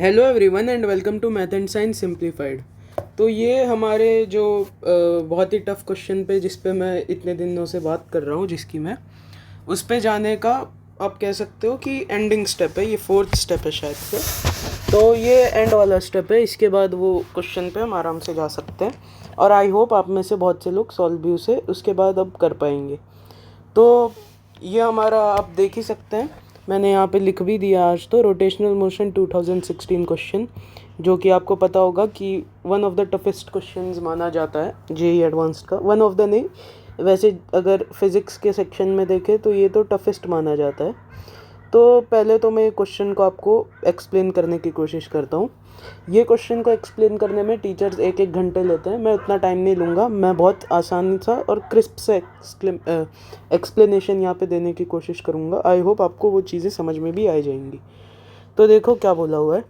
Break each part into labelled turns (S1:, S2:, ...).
S1: Hello everyone and welcome to math and science simplified. तो ये हमारे जो बहुत ही टफ क्वेश्चन पे जिस पे मैं इतने दिनों से बात कर रहा हूँ, जिसकी मैं उस पे जाने का आप कह सकते हो कि एंडिंग स्टेप है। ये फोर्थ स्टेप है शायद से। तो ये एंड वाला स्टेप है। इसके बाद वो क्वेश्चन पे हम आराम से जा सकते हैं और आई होप आप में से बहुत से लोग सॉल्व भी उसे उसके बाद अब कर पाएंगे। तो ये हमारा आप देख ही सकते हैं, मैंने यहाँ पे लिख भी दिया आज। तो रोटेशनल मोशन 2016 क्वेश्चन, जो कि आपको पता होगा कि one of the toughest questions माना जाता है जेईई एडवांस्ड का। वन ऑफ द नहीं, वैसे अगर फिज़िक्स के सेक्शन में देखें तो ये तो टफेस्ट माना जाता है। तो पहले तो मैं क्वेश्चन को आपको एक्सप्लेन करने की कोशिश करता हूँ। ये क्वेश्चन को एक्सप्लेन करने में टीचर्स एक एक घंटे लेते हैं, मैं उतना टाइम नहीं लूँगा। मैं बहुत आसान सा और क्रिस्प से एक्सप्लेनेशन यहाँ पे देने की कोशिश करूँगा। आई होप आपको वो चीज़ें समझ में भी आ जाएंगी। तो देखो क्या बोला हुआ है।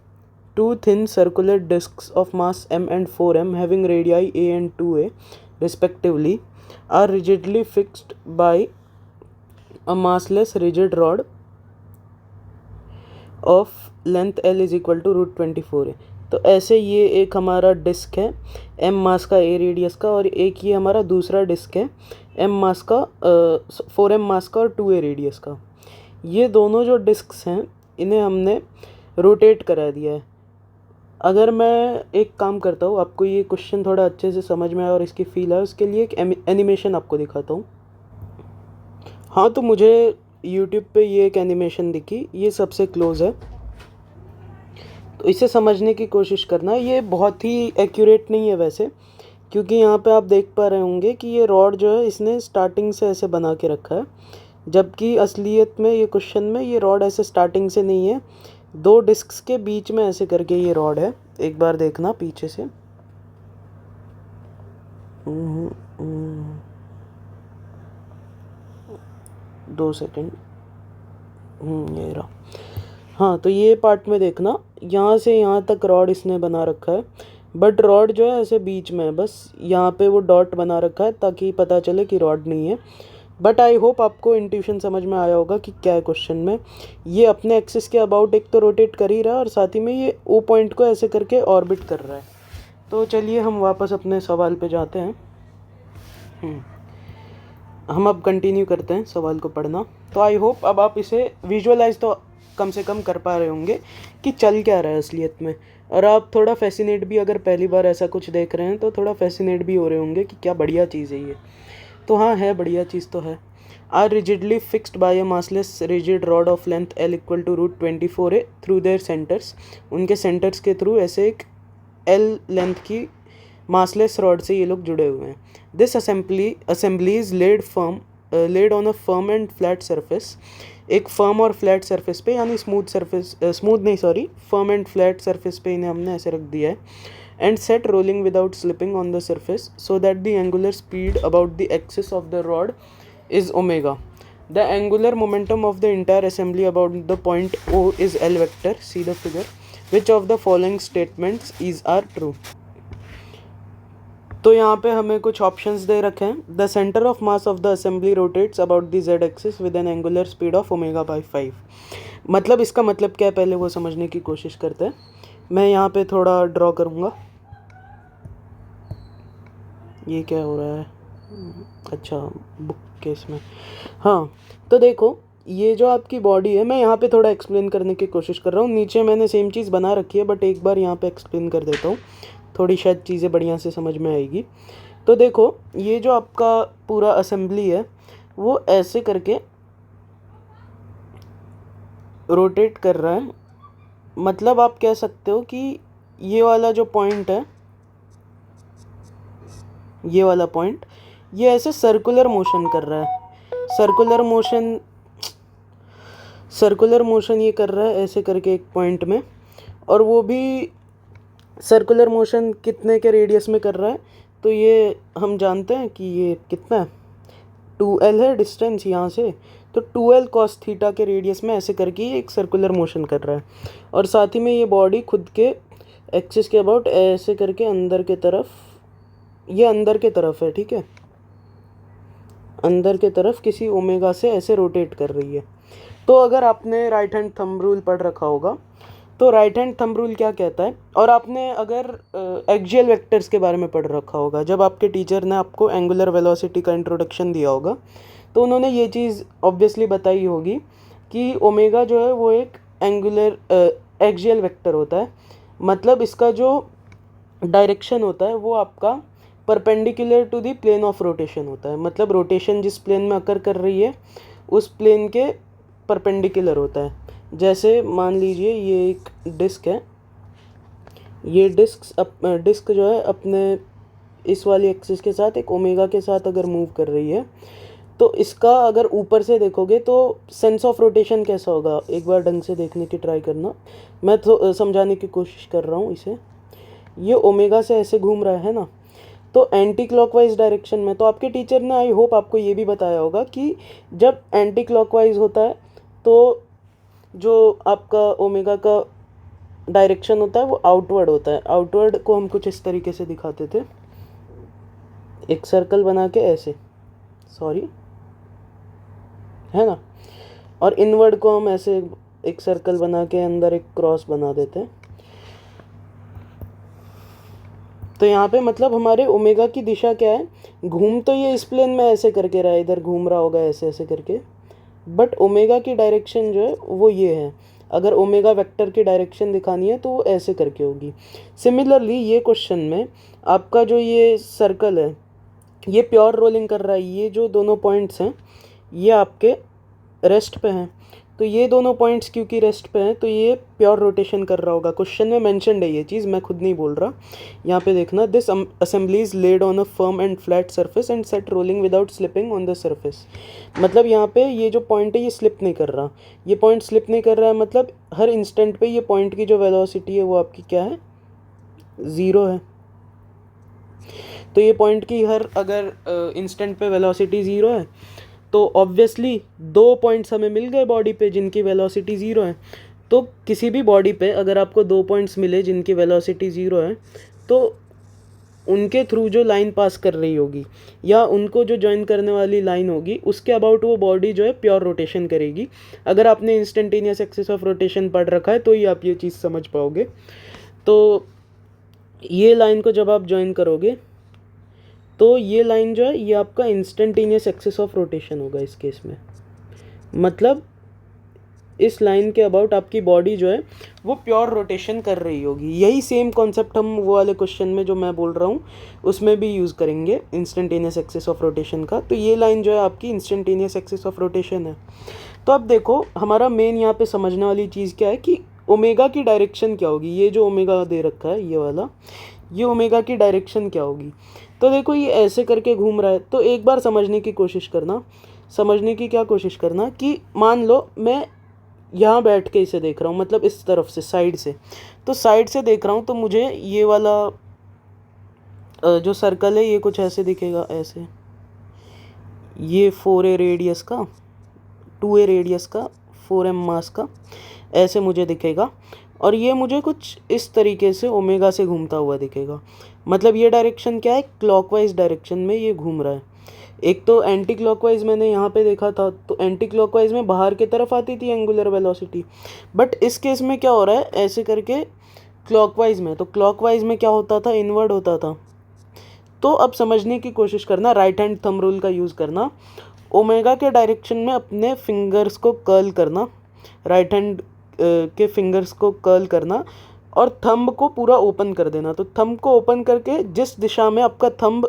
S1: Two thin circular discs of mass m and 4m having radii a and 2a respectively are rigidly fixed by a massless rigid rod of length l is equal to √24 है। तो ऐसे ये एक हमारा डिस्क है m मास का a radius का, और एक ये हमारा दूसरा डिस्क है m मास का 4m मास का और 2a रेडियस का। ये दोनों जो डिस्क्स हैं इन्हें हमने रोटेट करा दिया है। अगर मैं एक काम करता हूँ, आपको ये क्वेश्चन थोड़ा अच्छे से समझ में आए और इसकी फील आए, उसके लिए एक एनिमेशन आपको दिखाता हूँ। हाँ, तो मुझे यूट्यूब पे ये एक एनिमेशन दिखी, ये सबसे क्लोज़ है, तो इसे समझने की कोशिश करना। ये बहुत ही एक्यूरेट नहीं है वैसे, क्योंकि यहाँ पे आप देख पा रहे होंगे कि ये रॉड जो है इसने स्टार्टिंग से ऐसे बना के रखा है, जबकि असलियत में ये क्वेश्चन में ये रॉड ऐसे स्टार्टिंग से नहीं है। दो डिस्क्स के बीच में ऐसे करके ये रॉड है। एक बार देखना पीछे से। 2 सेकेंड। ये रहा। हाँ, तो ये पार्ट में देखना, यहाँ से यहाँ तक रॉड इसने बना रखा है, बट रॉड जो है ऐसे बीच में है। बस यहाँ पे वो डॉट बना रखा है ताकि पता चले कि रॉड नहीं है। बट आई होप आपको इंट्यूशन समझ में आया होगा कि क्या है क्वेश्चन में। ये अपने एक्सिस के अबाउट एक तो रोटेट कर ही रहा है और साथ ही में ये ओ पॉइंट को ऐसे करके ऑर्बिट कर रहा है। तो चलिए हम वापस अपने सवाल पे जाते हैं। हम अब कंटिन्यू करते हैं सवाल को पढ़ना। तो आई होप अब आप इसे विजुअलाइज तो कम से कम कर पा रहे होंगे कि चल क्या रहा है असलियत में, और आप थोड़ा फैसिनेट भी, अगर पहली बार ऐसा कुछ देख रहे हैं तो थोड़ा फैसिनेट भी हो रहे होंगे कि क्या बढ़िया चीज़ है ये। तो हाँ, है बढ़िया चीज़ तो है। Are rigidly fixed by a massless rigid rod of length l equal to √24 है थ्रू देयर सेंटर्स। उनके सेंटर्स के थ्रू ऐसे एक l लेंथ की मासलेस रॉड से ये लोग जुड़े हुए हैं। This assembly is laid on a firm and flat surface. एक फर्म और फ्लैट सरफेस पे, यानी फर्म एंड फ्लैट सरफेस पे इन्हें हमने ऐसे रख दिया है। And set rolling without slipping on the surface so that the angular speed about the axis of the rod is omega. The angular momentum of the entire assembly about the point O is L vector. See the figure. Which of the following statements are true? तो यहाँ पे हमें कुछ options दे रखे हैं। The centre of mass of the assembly rotates about the Z axis with N angular speed of omega by 5। मतलब इसका मतलब क्या है, पहले वो समझने की कोशिश करते हैं। मैं यहाँ पे थोड़ा ड्रॉ करूँगा। ये क्या हो रहा है? अच्छा, बुक केस में। हाँ, तो देखो ये जो आपकी बॉडी है, मैं यहाँ पे थोड़ा एक्सप्लेन करने की कोशिश कर रहा हूँ। नीचे मैंने सेम चीज़ बना रखी है, बट एक बार यहाँ पे एक्सप्लेन कर देता हूँ, थोड़ी शायद चीज़ें बढ़िया से समझ में आएगी। तो देखो ये जो आपका पूरा असेंबली है वो ऐसे करके रोटेट कर रहा है। मतलब आप कह सकते हो कि ये वाला जो पॉइंट है, ये वाला पॉइंट, ये ऐसे सर्कुलर मोशन कर रहा है। सर्कुलर मोशन ये कर रहा है ऐसे करके एक पॉइंट में, और वो भी सर्कुलर मोशन कितने के रेडियस में कर रहा है। तो ये हम जानते हैं कि ये कितना है, 2l है डिस्टेंस यहाँ से, तो 2l cos थीटा के रेडियस में ऐसे करके ये एक सर्कुलर मोशन कर रहा है। और साथ ही में ये बॉडी खुद के एक्सिस के अबाउट ऐसे करके अंदर के तरफ, ये अंदर के तरफ है, ठीक है, अंदर के तरफ किसी ओमेगा से ऐसे रोटेट कर रही है। तो अगर आपने राइट हैंड थंब रूल पढ़ रखा होगा तो राइट हैंड थंब रूल क्या कहता है, और आपने अगर एक्सियल वेक्टर्स के बारे में पढ़ रखा होगा, जब आपके टीचर ने आपको एंगुलर वेलोसिटी का इंट्रोडक्शन दिया होगा तो उन्होंने ये चीज़ ऑब्वियसली बताई होगी कि ओमेगा जो है वो एक एंगुलर एक्सियल वेक्टर होता है। मतलब इसका जो डायरेक्शन होता है वो आपका perpendicular to the plane of rotation होता है। मतलब रोटेशन जिस प्लेन में अकर कर रही है उस प्लेन के परपेंडिकुलर होता है। जैसे मान लीजिए ये एक डिस्क है, ये डिस्क जो है अपने इस वाली एक्सिस के साथ एक ओमेगा के साथ अगर मूव कर रही है, तो इसका अगर ऊपर से देखोगे तो सेंस ऑफ रोटेशन कैसा होगा, एक बार ढंग से देखने की ट्राई करना। मैं तो समझाने की कोशिश कर रहा हूँ इसे। ये ओमेगा से ऐसे घूम रहा है ना, तो एंटी क्लॉकवाइज डायरेक्शन में, तो आपके टीचर ने आई होप आपको ये भी बताया होगा कि जब एंटी क्लॉकवाइज होता है तो जो आपका ओमेगा का डायरेक्शन होता है वो आउटवर्ड होता है। आउटवर्ड को हम कुछ इस तरीके से दिखाते थे, एक सर्कल बना के ऐसे, सॉरी, है ना, और इनवर्ड को हम ऐसे एक सर्कल बना के अंदर एक क्रॉस बना देते हैं। तो यहाँ पे मतलब हमारे ओमेगा की दिशा क्या है, घूम तो ये इस प्लेन में ऐसे करके रहा है, इधर घूम रहा होगा ऐसे ऐसे करके, बट ओमेगा की डायरेक्शन जो है वो ये है। अगर ओमेगा वेक्टर की डायरेक्शन दिखानी है तो वो ऐसे करके होगी। सिमिलरली ये क्वेश्चन में आपका जो ये सर्कल है ये प्योर रोलिंग कर रहा है, ये जो दोनों पॉइंट्स हैं ये आपके रेस्ट पे हैं, तो ये दोनों पॉइंट्स क्योंकि रेस्ट पे हैं तो ये प्योर रोटेशन कर रहा होगा। क्वेश्चन में मेंशन्ड है ये चीज़, मैं खुद नहीं बोल रहा। यहाँ पे देखना, this assembly is laid on a firm and flat surface and set rolling without slipping on the surface. मतलब यहाँ पे ये जो पॉइंट है ये स्लिप नहीं कर रहा, ये पॉइंट स्लिप नहीं कर रहा है, मतलब हर इंस्टेंट पे ये पॉइंट की जो वेलोसिटी है वो आपकी क्या है, ज़ीरो है। तो ये पॉइंट की हर अगर इंस्टेंट पे वेलोसिटी ज़ीरो है तो ऑब्वियसली दो पॉइंट्स हमें मिल गए बॉडी पे जिनकी वेलोसिटी ज़ीरो है। तो किसी भी बॉडी पे अगर आपको दो पॉइंट्स मिले जिनकी वेलोसिटी ज़ीरो है तो उनके थ्रू जो लाइन पास कर रही होगी या उनको जो ज्वाइन करने वाली लाइन होगी उसके अबाउट वो बॉडी जो है प्योर रोटेशन करेगी। अगर आपने इंस्टेंटेनियस एक्सिस ऑफ रोटेशन पढ़ रखा है तो ही आप ये चीज़ समझ पाओगे। तो ये लाइन को जब आप ज्वाइन करोगे तो ये लाइन जो है ये आपका इंस्टेंटेनियस एक्सिस ऑफ रोटेशन होगा इस केस में। मतलब इस लाइन के अबाउट आपकी बॉडी जो है वो प्योर रोटेशन कर रही होगी। यही सेम कॉन्सेप्ट हम वो वाले क्वेश्चन में जो मैं बोल रहा हूँ उसमें भी यूज़ करेंगे इंस्टेंटेनियस एक्सिस ऑफ रोटेशन का। तो ये लाइन जो है आपकी इंस्टेंटेनियस एक्सिस ऑफ रोटेशन है। तो अब देखो हमारा मेन यहाँ पे समझने वाली चीज़ क्या है कि ओमेगा की डायरेक्शन क्या होगी। ये जो ओमेगा दे रखा है ये वाला, ये ओमेगा की डायरेक्शन क्या होगी। तो देखो ये ऐसे करके घूम रहा है, तो एक बार समझने की कोशिश करना, समझने की क्या कोशिश करना कि मान लो मैं यहाँ बैठ के इसे देख रहा हूँ, मतलब इस तरफ से साइड से, तो साइड से देख रहा हूँ तो मुझे ये वाला जो सर्कल है ये कुछ ऐसे दिखेगा, ऐसे, ये 4a रेडियस का, 2a रेडियस का, 4m मास का, ऐसे मुझे दिखेगा। और ये मुझे कुछ इस तरीके से ओमेगा से घूमता हुआ दिखेगा। मतलब ये डायरेक्शन क्या है, क्लॉकवाइज डायरेक्शन में ये घूम रहा है। एक तो एंटी क्लॉकवाइज मैंने यहाँ पे देखा था, तो एंटी क्लॉकवाइज में बाहर की तरफ आती थी एंगुलर वेलोसिटी, बट इस केस में क्या हो रहा है, ऐसे करके क्लॉकवाइज में, तो क्लॉकवाइज में क्या होता था, इनवर्ड होता था। तो अब समझने की कोशिश करना, राइट हैंड थंब रूल का यूज़ करना, ओमेगा के डायरेक्शन में अपने फिंगर्स को कर्ल करना, राइट हैंड के फिंगर्स को कर्ल करना और थंब को पूरा ओपन कर देना। तो थंब को ओपन करके जिस दिशा में आपका थंब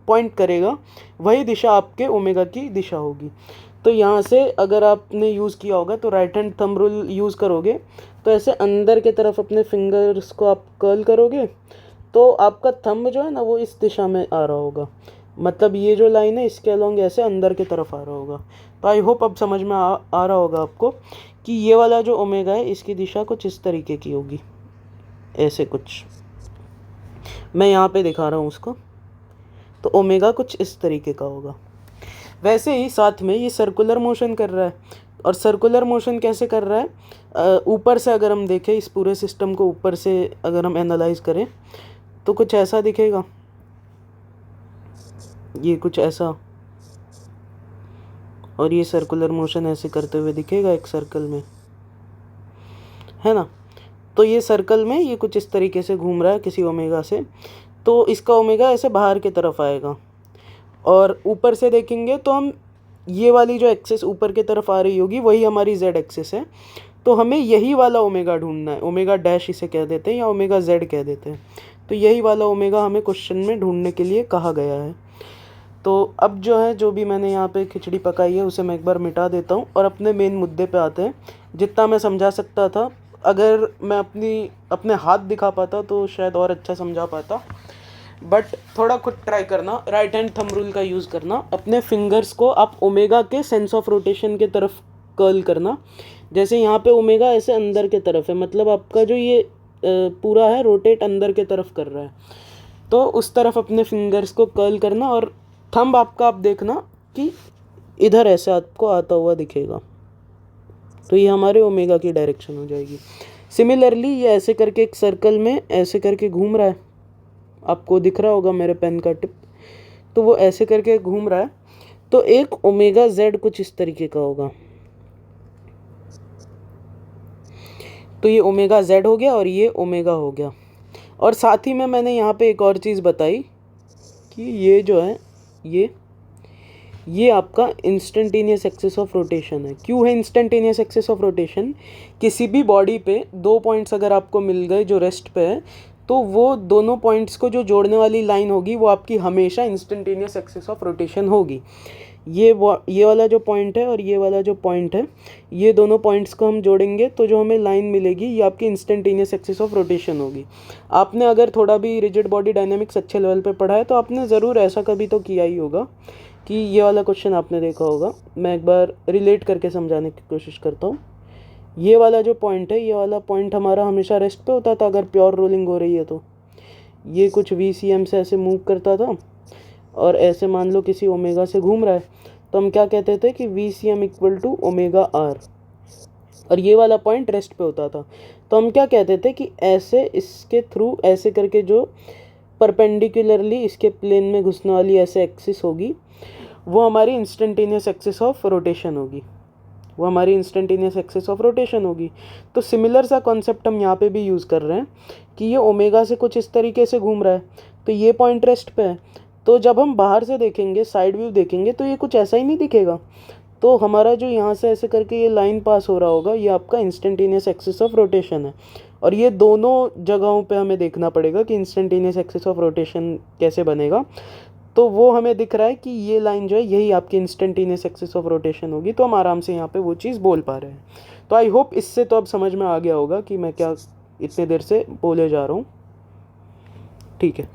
S1: पॉइंट करेगा वही दिशा आपके ओमेगा की दिशा होगी। तो यहाँ से अगर आपने यूज़ किया होगा तो right hand thumb rule use करोगे तो ऐसे अंदर के तरफ अपने फिंगर्स को आप कर्ल करोगे तो आपका थंब जो है ना वो इस दिशा में आ रहा होगा। मतलब ये जो लाइन है इसके अलोंग ऐसे अंदर की तरफ आ रहा होगा। तो आई होप अब समझ में आ रहा होगा आपको कि ये वाला जो ओमेगा है इसकी दिशा कुछ इस तरीके की होगी, ऐसे कुछ मैं यहाँ पे दिखा रहा हूँ उसको। तो ओमेगा कुछ इस तरीके का होगा। वैसे ही साथ में ये सर्कुलर मोशन कर रहा है, और सर्कुलर मोशन कैसे कर रहा है, ऊपर से अगर हम देखें इस पूरे सिस्टम को ऊपर से अगर हम एनालाइज करें तो कुछ ऐसा दिखेगा, ये कुछ ऐसा, और ये सर्कुलर मोशन ऐसे करते हुए दिखेगा एक सर्कल में, है ना। तो ये सर्कल में ये कुछ इस तरीके से घूम रहा है किसी ओमेगा से, तो इसका ओमेगा ऐसे बाहर की तरफ आएगा। और ऊपर से देखेंगे तो हम ये वाली जो एक्सिस ऊपर की तरफ आ रही होगी वही हमारी जेड एक्सिस है, तो हमें यही वाला ओमेगा ढूंढना है। ओमेगा डैश इसे कह देते हैं या ओमेगा जेड कह देते हैं। तो यही वाला ओमेगा हमें क्वेश्चन में ढूंढने के लिए कहा गया है। तो अब जो है, जो भी मैंने यहाँ पे खिचड़ी पकाई है उसे मैं एक बार मिटा देता हूँ और अपने मेन मुद्दे पे आते हैं। जितना मैं समझा सकता था, अगर मैं अपने हाथ दिखा पाता तो शायद और अच्छा समझा पाता, बट थोड़ा खुद ट्राई करना, राइट हैंड थंब रूल का यूज़ करना। अपने फिंगर्स को आप ओमेगा के सेंस ऑफ रोटेशन के तरफ कर्ल करना। जैसे यहाँ पे ओमेगा ऐसे अंदर के तरफ है, मतलब आपका जो ये पूरा है रोटेट अंदर के तरफ कर रहा है, तो उस तरफ अपने फिंगर्स को कर्ल करना। और थंब आपका आप देखना कि इधर ऐसे आपको आता हुआ दिखेगा, तो ये हमारे ओमेगा की डायरेक्शन हो जाएगी। सिमिलरली ये ऐसे करके एक सर्कल में ऐसे करके घूम रहा है, आपको दिख रहा होगा मेरे पेन का टिप, तो वो ऐसे करके घूम रहा है। तो एक ओमेगा जेड कुछ इस तरीके का होगा, तो ये ओमेगा जेड हो गया और ये ओमेगा हो गया। और साथ ही में मैंने यहाँ पे एक और चीज़ बताई कि ये जो है ये आपका इंस्टेंटेनियस एक्सिस ऑफ रोटेशन है। क्यों है इंस्टेंटेनियस एक्सिस ऑफ रोटेशन? किसी भी बॉडी पे दो पॉइंट्स अगर आपको मिल गए जो रेस्ट पे है, तो वो दोनों पॉइंट्स को जो जोड़ने वाली लाइन होगी वो आपकी हमेशा इंस्टेंटेनियस एक्सिस ऑफ रोटेशन होगी। ये वाला जो पॉइंट है और ये वाला जो पॉइंट है, ये दोनों पॉइंट्स को हम जोड़ेंगे तो जो हमें लाइन मिलेगी ये आपकी इंस्टेंटेनियस एक्सिस ऑफ रोटेशन होगी। आपने अगर थोड़ा भी रिजिड बॉडी डायनामिक्स अच्छे लेवल पे पढ़ा है तो आपने ज़रूर ऐसा कभी तो किया ही होगा कि ये वाला क्वेश्चन आपने देखा होगा। मैं एक बार रिलेट करके समझाने की कोशिश करता हूँ। ये वाला जो पॉइंट है, ये वाला पॉइंट हमारा हमेशा रेस्ट पे होता था अगर प्योर रोलिंग हो रही है तो। ये कुछ VCM से ऐसे मूव करता था और ऐसे मान लो किसी ओमेगा से घूम रहा है, तो हम क्या कहते थे कि VCM equal to omega R. और ये वाला पॉइंट रेस्ट पे होता था, तो हम क्या कहते थे कि ऐसे इसके थ्रू ऐसे करके जो परपेंडिकुलरली इसके प्लेन में घुसने वाली ऐसे एक्सिस होगी वो हमारी इंस्टेंटेनियस एक्सिस ऑफ रोटेशन होगी, वो हमारी इंस्टेंटेनियस एक्सिस ऑफ रोटेशन होगी। तो सिमिलर सा कॉन्सेप्ट हम यहाँ पे भी यूज़ कर रहे हैं कि ये ओमेगा से कुछ इस तरीके से घूम रहा है, तो ये पॉइंट रेस्ट पे है। तो जब हम बाहर से देखेंगे, साइड व्यू देखेंगे, तो ये कुछ ऐसा ही नहीं दिखेगा। तो हमारा जो यहाँ से ऐसे करके ये लाइन पास हो रहा होगा, ये आपका इंस्टेंटेनियस एक्सिस ऑफ रोटेशन है। और ये दोनों जगहों पे हमें देखना पड़ेगा कि इंस्टेंटेनियस एक्सिस ऑफ रोटेशन कैसे बनेगा। तो वो हमें दिख रहा है कि ये लाइन जो है यही आपकी इंस्टेंटेनियस एक्सिस ऑफ रोटेशन होगी, तो हम आराम से यहाँ पे वो चीज़ बोल पा रहे हैं। तो आई होप इससे तो अब समझ में आ गया होगा कि मैं क्या इतने देर से बोले जा रहा हूँ। ठीक है,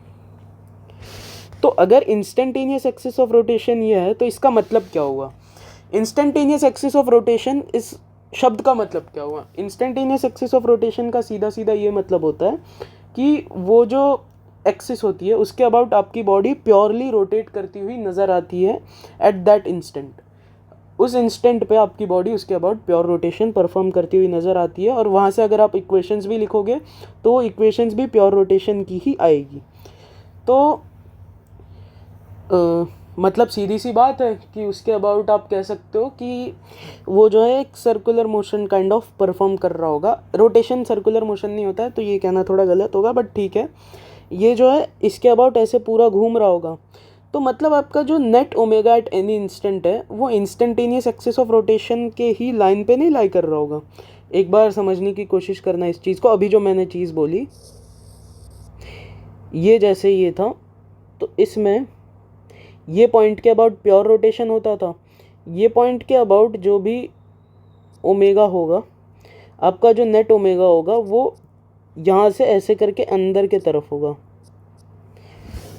S1: तो अगर इंस्टेंटेनियस एक्सिस ऑफ रोटेशन ये है तो इसका मतलब क्या हुआ? इंस्टेंटेनियस एक्सिस ऑफ रोटेशन, इस शब्द का मतलब क्या हुआ? इंस्टेंटेनियस एक्सिस ऑफ रोटेशन का सीधा सीधा ये मतलब होता है कि वो जो एक्सिस होती है उसके अबाउट आपकी बॉडी प्योरली रोटेट करती हुई नज़र आती है एट दैट इंस्टेंट। उस इंस्टेंट पे आपकी बॉडी उसके अबाउट प्योर रोटेशन परफॉर्म करती हुई नज़र आती है, और वहाँ से अगर आप इक्वेशंस भी लिखोगे तो वो इक्वेशंस भी प्योर रोटेशन की ही आएगी। तो मतलब सीधी सी बात है कि उसके अबाउट आप कह सकते हो कि वो जो है एक circular motion kind of perform कर रहा होगा। रोटेशन सर्कुलर मोशन नहीं होता है, तो ये कहना थोड़ा गलत होगा, बट ठीक है। ये जो है इसके अबाउट ऐसे पूरा घूम रहा होगा, तो मतलब आपका जो net omega at any instant है वो इंस्टेंटेनियस एक्सिस ऑफ रोटेशन के ही लाइन पे नहीं लाई कर रहा होगा। एक बार समझने की कोशिश करना इस चीज़ को। अभी जो मैंने चीज़ बोली, ये जैसे ये था, तो इसमें ये पॉइंट के अबाउट प्योर रोटेशन होता था। ये पॉइंट के अबाउट जो भी ओमेगा होगा, आपका जो नेट ओमेगा होगा वो यहाँ से ऐसे करके अंदर के तरफ होगा।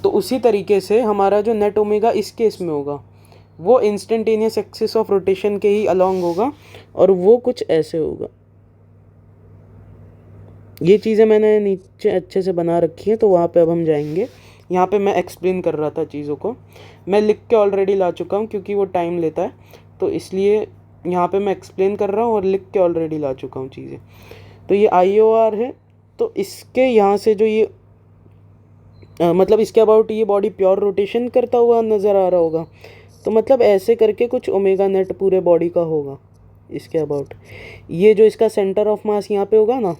S1: तो उसी तरीके से हमारा जो नेट ओमेगा इस केस में होगा वो इंस्टेंटेनियस एक्सिस ऑफ रोटेशन के ही अलोंग होगा, और वो कुछ ऐसे होगा। ये चीज़ें मैंने नीचे अच्छे से बना रखी है, तो वहाँ पे अब हम जाएंगे। यहाँ पे मैं एक्सप्लेन कर रहा था चीज़ों को, मैं लिख के ऑलरेडी ला चुका हूँ क्योंकि वो टाइम लेता है, तो इसलिए यहाँ पे मैं एक्सप्लेन कर रहा हूँ और लिख के ऑलरेडी ला चुका हूँ चीज़ें। तो ये IOR है, तो इसके यहाँ से जो ये मतलब इसके अबाउट ये बॉडी प्योर रोटेशन करता हुआ नज़र आ रहा होगा, तो मतलब ऐसे करके कुछ ओमेगा नेट पूरे बॉडी का होगा इसके अबाउट। ये जो इसका सेंटर ऑफ मास यहाँ पे होगा ना,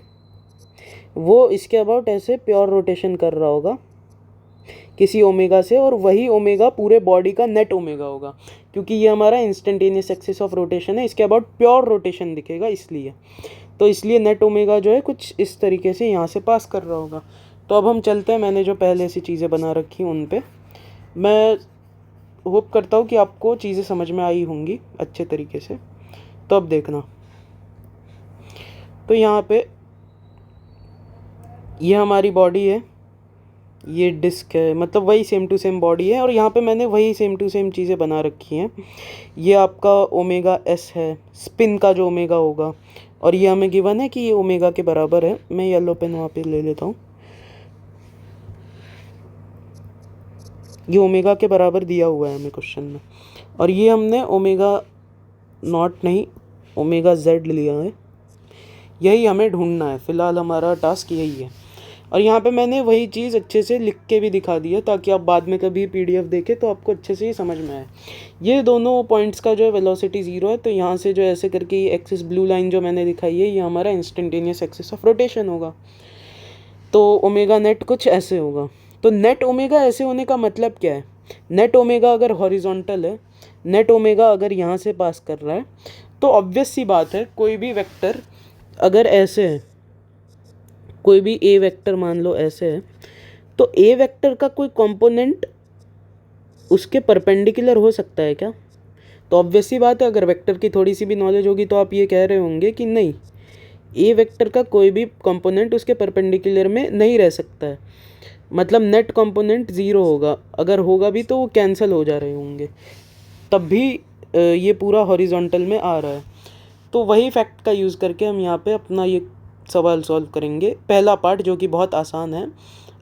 S1: वो इसके अबाउट ऐसे प्योर रोटेशन कर रहा होगा किसी ओमेगा से, और वही ओमेगा पूरे बॉडी का नेट ओमेगा होगा, क्योंकि ये हमारा इंस्टेंटेनियस एक्सिस ऑफ रोटेशन है, इसके अबाउट प्योर रोटेशन दिखेगा इसलिए। तो इसलिए नेट ओमेगा जो है कुछ इस तरीके से यहाँ से पास कर रहा होगा। तो अब हम चलते हैं, मैंने जो पहले से चीज़ें बना रखी हैं उन पे। मैं होप करता हूँ कि आपको चीज़ें समझ में आई होंगी अच्छे तरीके से। तो अब देखना, तो यहाँ पे ये हमारी बॉडी है, ये डिस्क है, मतलब वही सेम टू सेम बॉडी है, और यहाँ पे मैंने वही सेम टू सेम चीज़ें बना रखी हैं। ये आपका ओमेगा एस है, स्पिन का जो ओमेगा होगा, और ये हमें गिवन है कि ये ओमेगा के बराबर है। मैं येलो पेन वहाँ पे ले लेता हूँ। ये ओमेगा के बराबर दिया हुआ है हमें क्वेश्चन में, और ये हमने ओमेगा नॉट नहीं ओमेगा जेड लिया है। यही हमें ढूंढना है, फ़िलहाल हमारा टास्क यही है। और यहाँ पे मैंने वही चीज़ अच्छे से लिख के भी दिखा दी है, ताकि आप बाद में कभी पीडीएफ देखें तो आपको अच्छे से ये समझ में आए। ये दोनों पॉइंट्स का जो है वेलोसिटी 0 है, तो यहाँ से जो ऐसे करके ये एक्सिस ब्लू लाइन जो मैंने दिखाई है, ये हमारा इंस्टेंटेनियस एक्सिस ऑफ रोटेशन होगा। तो ओमेगा नेट कुछ ऐसे होगा। तो नेट ओमेगा ऐसे होने का मतलब क्या है? नेट ओमेगा अगर हॉरिजॉन्टल है, नेट ओमेगा अगर यहाँ से पास कर रहा है, तो ऑब्वियस सी बात है कोई भी वेक्टर अगर ऐसे है, कोई भी ए वेक्टर मान लो ऐसे है, तो ए वेक्टर का कोई कंपोनेंट उसके परपेंडिकुलर हो सकता है क्या? तो ऑब्वियस सी बात है, अगर वेक्टर की थोड़ी सी भी नॉलेज होगी तो आप ये कह रहे होंगे कि नहीं, ए वेक्टर का कोई भी कंपोनेंट उसके परपेंडिकुलर में नहीं रह सकता है, मतलब नेट कंपोनेंट 0 होगा, अगर होगा भी तो वो कैंसिल हो जा रहे होंगे, तब भी ये पूरा हॉरिजॉन्टल में आ रहा है। तो वही फैक्ट का यूज़ करके हम यहाँ पे अपना ये सवाल सॉल्व करेंगे। पहला पार्ट जो कि बहुत आसान है,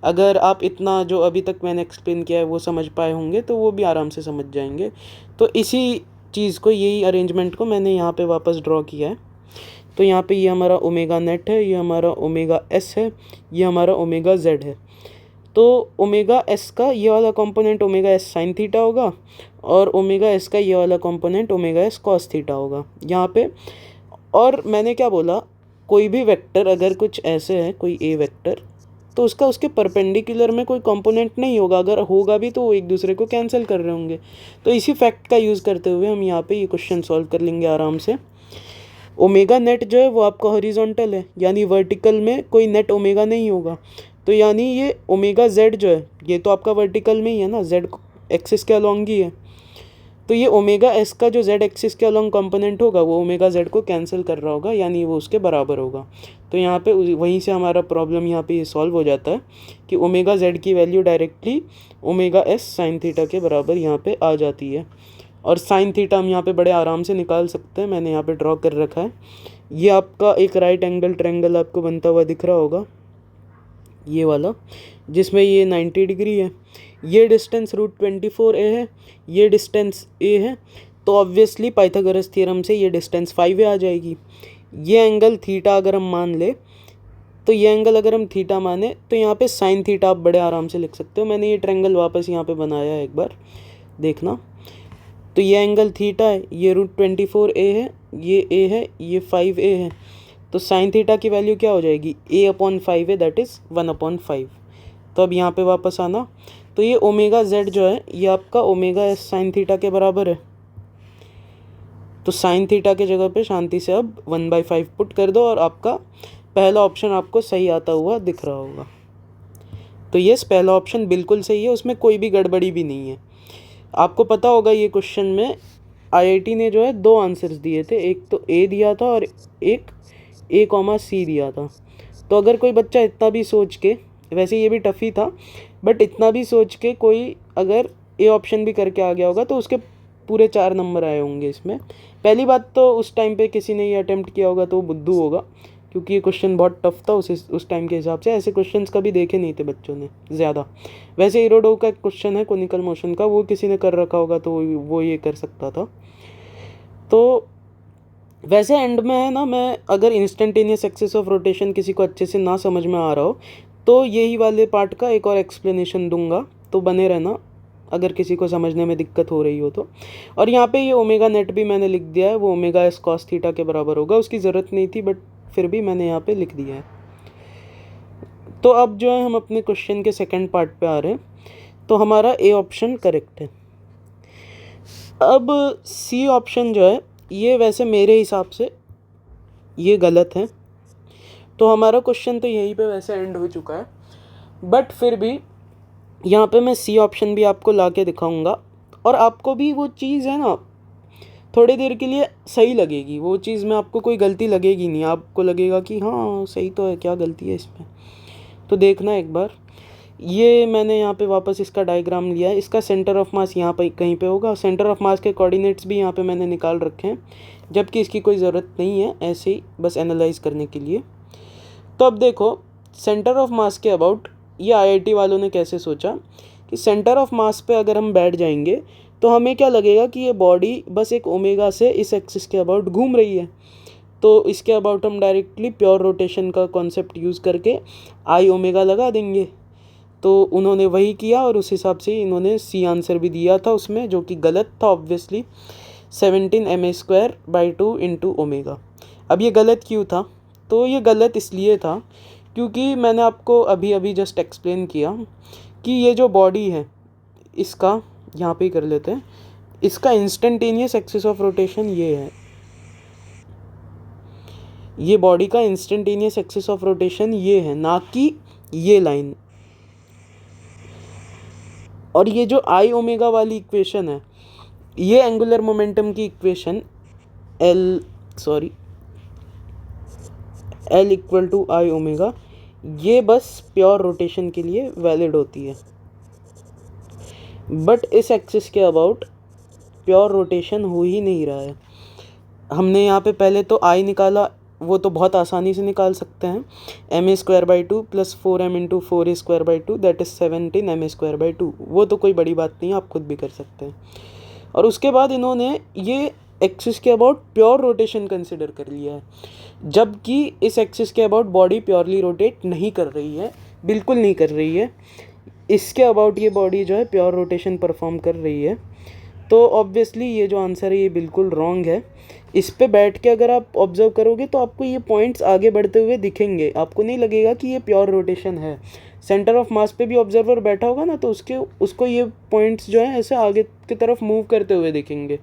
S1: अगर आप इतना जो अभी तक मैंने एक्सप्लेन किया है वो समझ पाए होंगे तो वो भी आराम से समझ जाएंगे। तो इसी चीज़ को, यही अरेंजमेंट को मैंने यहाँ पे वापस ड्रॉ किया है। तो यहाँ पे ये हमारा ओमेगा नेट है, ये हमारा ओमेगा एस है, ये हमारा ओमेगा जेड है। तो ओमेगा एस का ये वाला component omega S sine theta होगा, और ओमेगा एस का ये वाला component omega S cos theta होगा यहाँ पे। और मैंने क्या बोला, कोई भी वेक्टर अगर कुछ ऐसे है, कोई ए वेक्टर, तो उसका उसके परपेंडिकुलर में कोई कंपोनेंट नहीं होगा, अगर होगा भी तो वो एक दूसरे को कैंसिल कर रहे होंगे। तो इसी फैक्ट का यूज़ करते हुए हम यहाँ पे ये क्वेश्चन सॉल्व कर लेंगे आराम से। ओमेगा नेट जो है वो आपका हॉरिजॉन्टल है, यानी वर्टिकल में कोई नेट ओमेगा नहीं होगा। तो यानी ये ओमेगा जेड जो है, ये तो आपका वर्टिकल में ही है ना, जेड एक्सिस के अलॉन्ग ही है। तो ये ओमेगा एस का जो जेड एक्सिस के अलॉन्ग कंपोनेंट होगा वो ओमेगा जेड को कैंसिल कर रहा होगा, यानी वो उसके बराबर होगा। तो यहाँ पे वहीं से हमारा प्रॉब्लम यहाँ पे ये सॉल्व हो जाता है कि ओमेगा जेड की value directly omega S sine theta के बराबर यहाँ पे आ जाती है। और साइन थीटा हम यहाँ पे बड़े आराम से निकाल सकते हैं, मैंने यहाँ पे ड्रॉ कर रखा है। ये आपका एक राइट एंगल ट्रायंगल आपको बनता हुआ दिख रहा होगा, ये वाला, जिसमें ये 90 डिग्री है। ये डिस्टेंस √24 ए है, ये डिस्टेंस ए है, तो ऑब्वियसली पाइथागोरस थ्योरम से ये डिस्टेंस 5a आ जाएगी। ये एंगल थीटा अगर हम मान ले, तो ये एंगल अगर हम थीटा माने, तो यहाँ पे साइन थीटा आप बड़े आराम से लिख सकते हो। मैंने ये ट्रायंगल वापस यहाँ पे बनाया है, एक बार देखना। तो ये एंगल थीटा है, ये √24a है, ये a है, ये 5a है। तो साइन थीटा की वैल्यू क्या हो जाएगी, a/5a, दैट इज़ 1/5। तो अब यहाँ पे वापस आना, तो ये ओमेगा जेड जो है ये आपका ओमेगा एस साइन थीटा के बराबर है। तो साइन थीटा के जगह पे शांति से अब 1/5 पुट कर दो, और आपका पहला ऑप्शन आपको सही आता हुआ दिख रहा होगा। तो यस, पहला ऑप्शन बिल्कुल सही है, उसमें कोई भी गड़बड़ी भी नहीं है। आपको पता होगा ये क्वेश्चन में आईआईटी ने जो है 2 आंसर्स दिए थे, एक तो ए दिया था और एक A, C दिया था। तो अगर कोई बच्चा इतना भी सोच के, वैसे ये भी टफ ही था, बट इतना भी सोच के कोई अगर ए ऑप्शन भी करके आ गया होगा तो उसके पूरे 4 नंबर आए होंगे इसमें। पहली बात तो उस टाइम पे किसी ने ये अटेम्प्ट किया होगा तो वो बुद्धू होगा, क्योंकि ये क्वेश्चन बहुत टफ था उस टाइम के हिसाब से। ऐसे क्वेश्चंस कभी देखे नहीं थे बच्चों ने ज़्यादा। वैसे इरोडो का एक क्वेश्चन है कोनिकल मोशन का, वो किसी ने कर रखा होगा तो वो ये कर सकता था। तो वैसे एंड में है ना, मैं अगर इंस्टेंटेनियस एक्सिस ऑफ रोटेशन किसी को अच्छे से ना समझ में आ रहा हो तो यही वाले पार्ट का एक और एक्सप्लेनेशन दूंगा, तो बने रहना अगर किसी को समझने में दिक्कत हो रही हो तो। और यहाँ पे ये ओमेगा नेट भी मैंने लिख दिया है, वो ओमेगा एस कॉस थीटा के बराबर होगा। उसकी ज़रूरत नहीं थी बट फिर भी मैंने यहाँ पे लिख दिया है। तो अब जो है हम अपने क्वेश्चन के सेकंड पार्ट पे आ रहे हैं। तो हमारा ए ऑप्शन करेक्ट है। अब सी ऑप्शन जो है ये वैसे मेरे हिसाब से ये गलत है। तो हमारा क्वेश्चन तो यहीं पे वैसे एंड हो चुका है, बट फिर भी यहाँ पे मैं सी ऑप्शन भी आपको ला के दिखाऊँगा और आपको भी वो चीज़ है ना थोड़ी देर के लिए सही लगेगी। वो चीज़ में आपको कोई गलती लगेगी नहीं, आपको लगेगा कि हाँ सही तो है, क्या गलती है इसमें। तो देखना एक बार, ये मैंने यहाँ पे वापस इसका डायग्राम लिया है। इसका सेंटर ऑफ मास यहाँ पर कहीं पे होगा। सेंटर ऑफ मास के कोऑर्डिनेट्स भी यहाँ पे मैंने निकाल रखे हैं, जबकि इसकी कोई ज़रूरत नहीं है, ऐसे ही बस एनालाइज करने के लिए। तो अब देखो सेंटर ऑफ मास के अबाउट ये आईआईटी वालों ने कैसे सोचा कि सेंटर ऑफ मास पे अगर हम बैठ जाएंगे तो हमें क्या लगेगा कि ये बॉडी बस एक ओमेगा से इस एक्सिस के अबाउट घूम रही है। तो इसके अबाउट हम डायरेक्टली प्योर रोटेशन का कॉन्सेप्ट यूज़ करके आई ओमेगा लगा देंगे। तो उन्होंने वही किया और उस हिसाब से इन्होंने सी आंसर भी दिया था उसमें, जो कि गलत था ऑब्वियसली, 17ma² इंटू ओमेगा। अब ये गलत क्यों था? तो ये गलत इसलिए था क्योंकि मैंने आपको अभी अभी जस्ट एक्सप्लेन किया कि ये जो बॉडी है इसका, यहाँ पे ही कर लेते हैं, इसका इंस्टेंटेनियस एक्सिस ऑफ रोटेशन ये है। ये बॉडी का इंस्टेंटेनियस एक्सिस ऑफ रोटेशन ये है, ना कि ये लाइन। और ये जो आई ओमेगा वाली इक्वेशन है, ये एंगुलर मोमेंटम की equation L equal to I omega, ये बस प्योर रोटेशन के लिए वैलिड होती है। बट इस एक्सिस के अबाउट प्योर रोटेशन हो ही नहीं रहा है। हमने यहाँ पे पहले तो आई निकाला, वो तो बहुत आसानी से निकाल सकते हैं, ma² plus 4m into 4a² that is 17ma², वो तो कोई बड़ी बात नहीं है, आप खुद भी कर सकते हैं। और उसके बाद इन्होंने ये एक्सिस के अबाउट प्योर रोटेशन कंसिडर कर लिया है, जबकि इस एक्सिस के अबाउट बॉडी प्योरली रोटेट नहीं कर रही है, बिल्कुल नहीं कर रही है। इसके अबाउट ये बॉडी जो है प्योर रोटेशन परफॉर्म कर रही है। तो ऑब्वियसली ये जो आंसर है ये बिल्कुल रॉन्ग है। इस पे बैठ के अगर आप ऑब्जर्व करोगे तो आपको ये पॉइंट्स आगे बढ़ते हुए दिखेंगे, आपको नहीं लगेगा कि ये प्योर रोटेशन है। सेंटर ऑफ मास पे भी ऑब्जर्वर बैठा होगा ना, तो उसको ये पॉइंट्स जो है ऐसे आगे की तरफ मूव करते हुए दिखेंगे,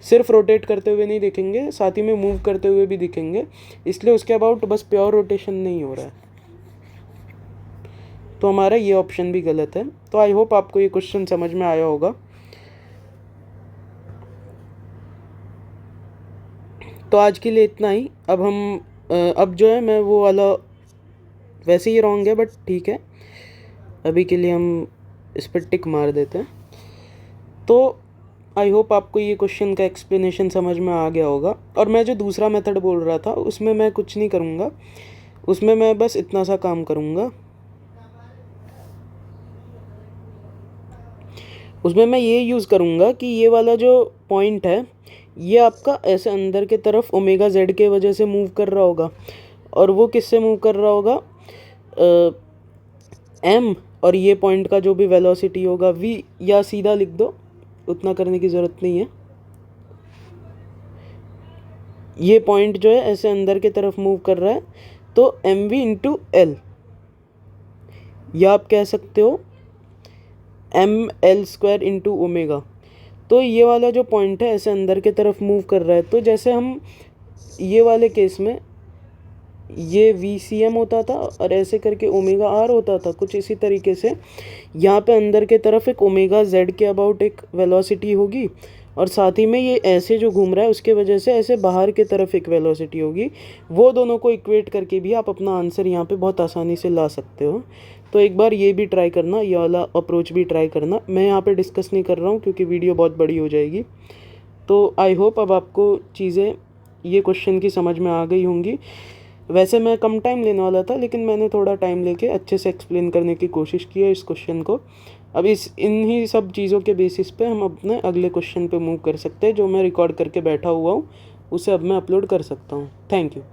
S1: सिर्फ रोटेट करते हुए नहीं दिखेंगे, साथ ही में मूव करते हुए भी दिखेंगे। इसलिए उसके अबाउट बस प्योर रोटेशन नहीं हो रहा है। तो हमारा ये ऑप्शन भी गलत है। तो आई होप आपको ये क्वेश्चन समझ में आया होगा। तो आज के लिए इतना ही। अब जो है मैं वो वाला, वैसे ही रॉन्ग है बट ठीक है, अभी के लिए हम इस पर टिक मार देते हैं। तो आई होप आपको ये क्वेश्चन का एक्सप्लेनेशन समझ में आ गया होगा। और मैं जो दूसरा मेथड बोल रहा था उसमें मैं कुछ नहीं करूँगा, उसमें मैं बस इतना सा काम करूँगा। उसमें मैं ये यूज़ करूँगा कि ये वाला जो पॉइंट है ये आपका ऐसे अंदर के तरफ ओमेगा जेड के वजह से मूव कर रहा होगा, और वो किससे मूव कर रहा होगा, एम, और ये पॉइंट का जो भी वेलोसिटी होगा वी, या सीधा लिख दो, उतना करने की ज़रूरत नहीं है। ये पॉइंट जो है ऐसे अंदर के तरफ मूव कर रहा है, तो एम वी इंटू एल, या आप कह सकते हो ml² इंटू ओमेगा। तो ये वाला जो पॉइंट है ऐसे अंदर के तरफ मूव कर रहा है। तो जैसे हम ये वाले केस में ये VCM होता था और ऐसे करके ओमेगा R होता था, कुछ इसी तरीके से यहाँ पे अंदर के तरफ एक ओमेगा Z के अबाउट एक वेलोसिटी होगी, और साथ ही में ये ऐसे जो घूम रहा है उसके वजह से ऐसे बाहर की तरफ एक वेलोसिटी होगी। वो दोनों को इक्वेट करके भी आप अपना आंसर यहाँ पे बहुत आसानी से ला सकते हो। तो एक बार ये भी ट्राई करना, ये वाला अप्रोच भी ट्राई करना। मैं यहाँ पे डिस्कस नहीं कर रहा हूँ क्योंकि वीडियो बहुत बड़ी हो जाएगी। तो आई होप अब आपको चीज़ें ये क्वेश्चन की समझ में आ गई होंगी। वैसे मैं कम टाइम लेने वाला था, लेकिन मैंने थोड़ा टाइम लेके अच्छे से एक्सप्लेन करने की कोशिश की है इस क्वेश्चन को। अब इन्हीं सब चीज़ों के बेसिस पे हम अपने अगले क्वेश्चन पे मूव कर सकते हैं, जो मैं रिकॉर्ड करके बैठा हुआ हूँ, उसे अब मैं अपलोड कर सकता हूँ। Thank you.